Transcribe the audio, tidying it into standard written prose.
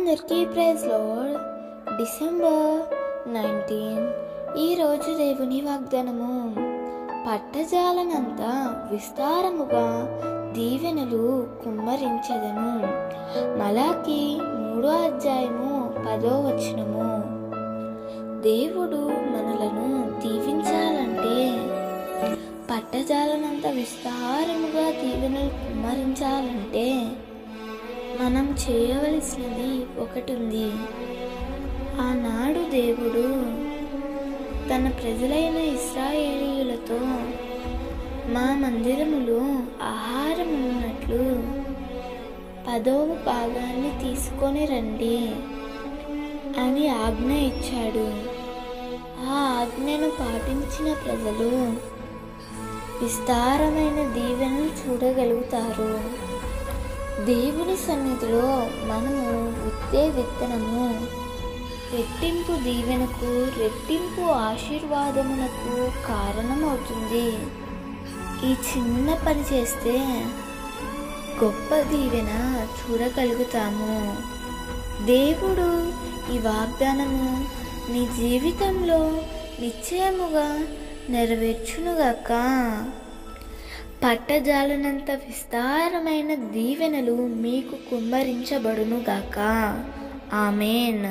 అందరికీ praise lord. December 19 ఈరోజు దేవుని వాగ్దానము. పట్టజాలనంత విస్తారముగా దీవెనలు కుమ్మరించెదను. మలాకి 3:10 దేవుడు మనలను దీవించాలంటే పట్టజాలనంత విస్తారముగా దీవెనలు కుమ్మరించాలంటే మనం చేయవలసినది ఒకటి ఉంది. ఆనాడు దేవుడు తన ప్రజలైన ఇశ్రాయేలీయులతో మా మందిరములో ఆహారం ఉన్నట్లు 10వ భాగాన్ని తీసుకొని రండి అని ఆజ్ఞ ఇచ్చాడు. ఆ ఆజ్ఞను పాటించిన ప్రజలు విస్తారమైన దీవెనలు చూడగలుగుతారు. దేవుని సన్నిధిలో మనము విత్తే విత్తనము రెట్టింపు దీవెనకు, రెట్టింపు ఆశీర్వాదమునకు కారణమవుతుంది. ఈ చిన్న పని చేస్తే గొప్ప దీవెన చూడగలుగుతాము. దేవుడు ఈ వాగ్దానము నీ జీవితంలో నిశ్చయముగా నెరవేర్చునుగాక. పట్టజాలనంత విస్తారమైన దీవెనలు మీకు కుమ్మరించబడునుగాక. ఆమేన్.